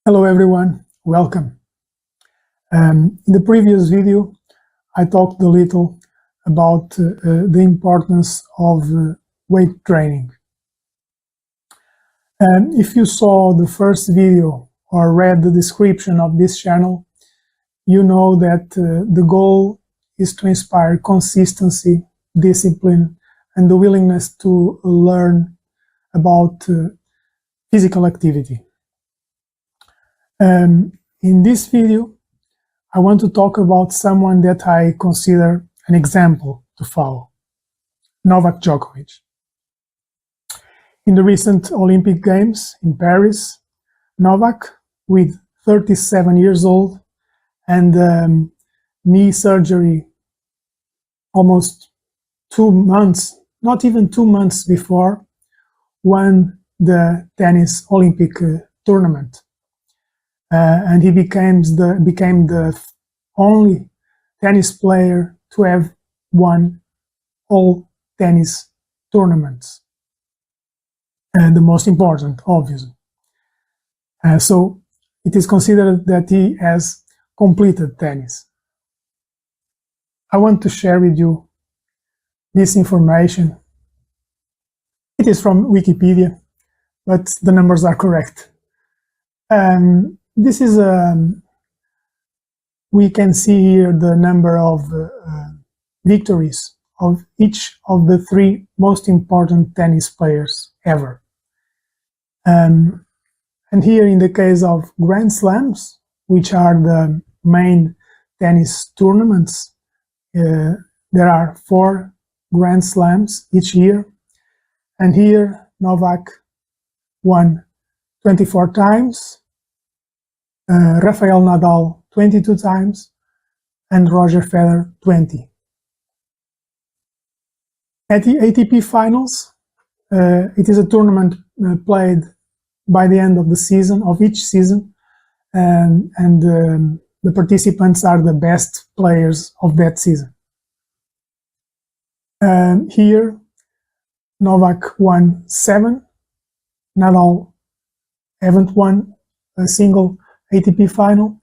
Hello everyone, welcome. In the previous video, I talked a little about the importance of weight training. If you saw the first video or read the description of this channel, you know that the goal is to inspire consistency, discipline, and the willingness to learn about physical activity. In this video, I want to talk about someone that I consider an example to follow, Novak Djokovic. In the recent Olympic Games in Paris, Novak, with 37 years old and knee surgery almost 2 months, not even 2 months before, won the tennis Olympic tournament. And he became the only tennis player to have won all tennis tournaments, and the most important, obviously. So it is considered that he has completed tennis. I want to share with you this information. It is from Wikipedia, but the numbers are correct. This is we can see here the number of victories of each of the 3 most important tennis players ever. And here in the case of Grand Slams, which are the main tennis tournaments, there are 4 Grand Slams each year. And here Novak won 24 times, Rafael Nadal 22 times, and Roger Federer 20. At the ATP Finals, it is a tournament played by the end of the season, of each season, and the participants are the best players of that season. Here, Novak won 7, Nadal haven't won a single ATP final,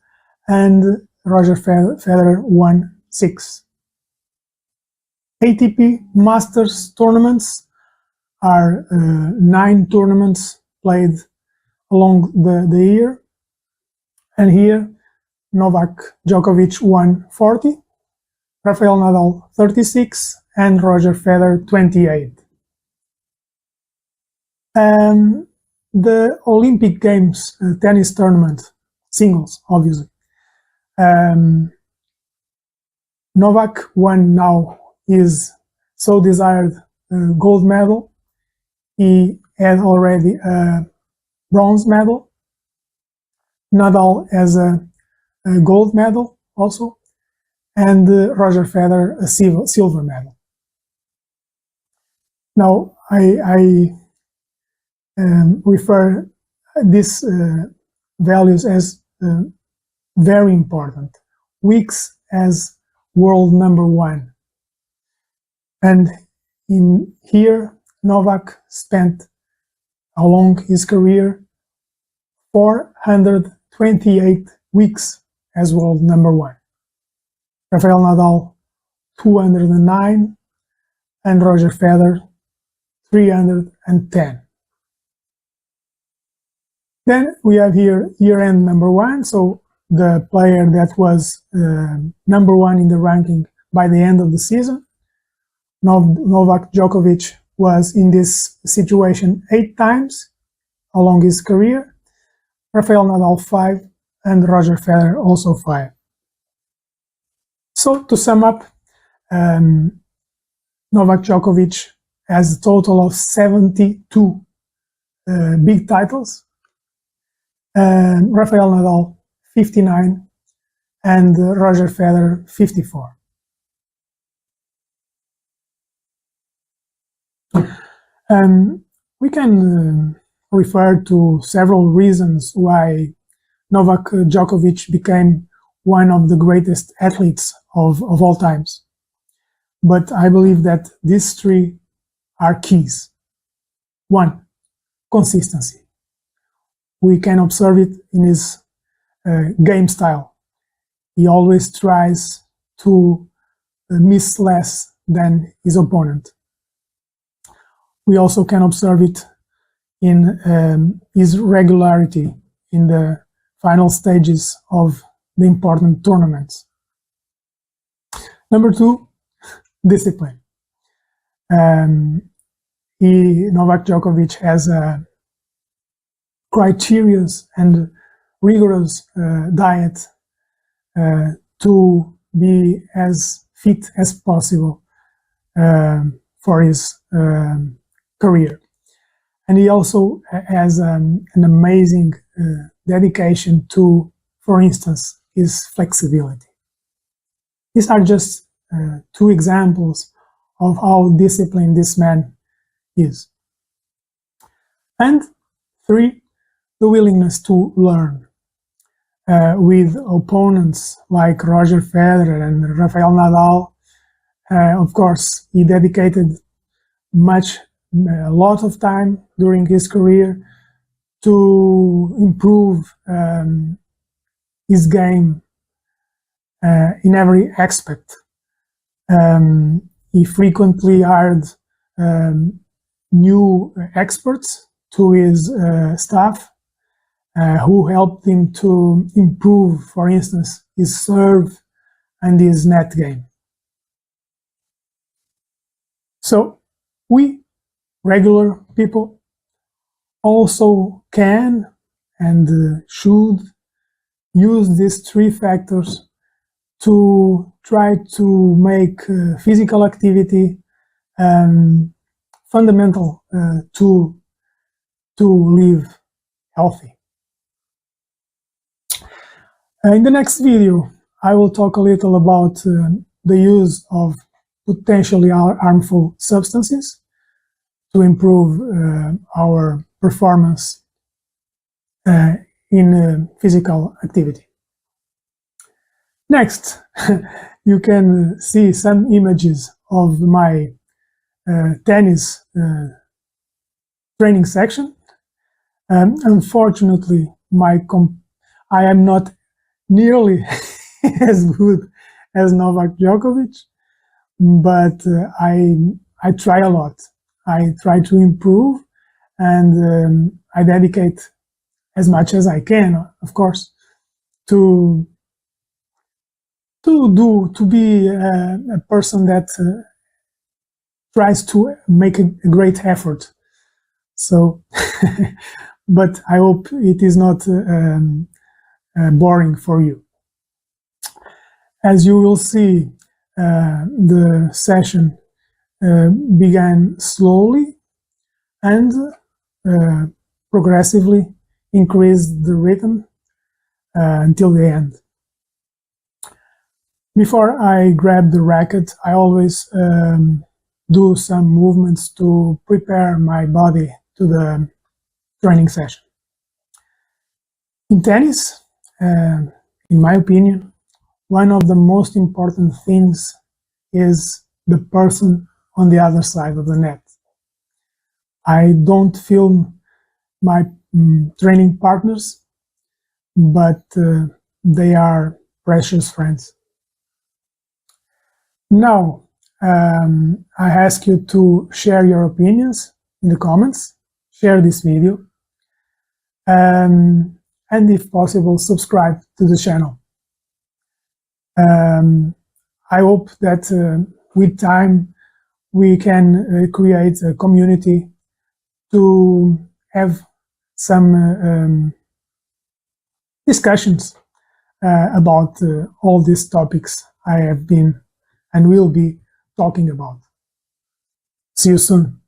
and Roger Federer won 6. ATP Masters tournaments are 9 tournaments played along the year, and here Novak Djokovic won 40, Rafael Nadal 36, and Roger Federer 28. The Olympic Games tennis tournament, singles, obviously. Novak won now his so desired gold medal. He had already a bronze medal. Nadal has a gold medal also, and Roger Federer a silver medal. Now, I refer these values as very important. Weeks as world number 1. And in here, Novak spent along his career 428 weeks as world number 1. Rafael Nadal 209 and Roger Federer 310. Then we have here year-end number 1, so the player that was number 1 in the ranking by the end of the season. Novak Djokovic was in this situation 8 times along his career, Rafael Nadal 5, and Roger Federer also 5. So to sum up, Novak Djokovic has a total of 72 big titles, Rafael Nadal 59, and Roger Federer 54. We can refer to several reasons why Novak Djokovic became one of the greatest athletes of all times. But I believe that these 3 are keys. 1, consistency. we can observe it in his game style. He always tries to miss less than his opponent. We also can observe it in his regularity in the final stages of the important tournaments. Number 2, discipline. Novak Djokovic has a criteria and rigorous diet to be as fit as possible for his career. And he also has an amazing dedication to, for instance, his flexibility. These are just 2 examples of how disciplined this man is. And 3, the willingness to learn. With opponents like Roger Federer and Rafael Nadal, of course, he dedicated a lot of time during his career to improve his game in every aspect. He frequently hired new experts to his staff who helped him to improve, for instance, his serve and his net game. So we, regular people, also can and should use these 3 factors to try to make physical activity fundamental to live healthy. In the next video, I will talk a little about the use of potentially harmful substances to improve our performance in physical activity. Next, you can see some images of my tennis training section. Unfortunately, I am not nearly as good as Novak Djokovic, but I try a lot. I try to improve, and I dedicate as much as I can, of course, to be a person that tries to make a great effort. So, but I hope it is not boring for you. As you will see, the session began slowly and progressively increased the rhythm until the end. Before I grab the racket, I always do some movements to prepare my body to the training session. In tennis, in my opinion, one of the most important things is the person on the other side of the net. I don't film my training partners, but they are precious friends. Now, I ask you to share your opinions in the comments, share this video, and if possible, subscribe to the channel. I hope that with time we can create a community to have some discussions about all these topics I have been and will be talking about. See you soon.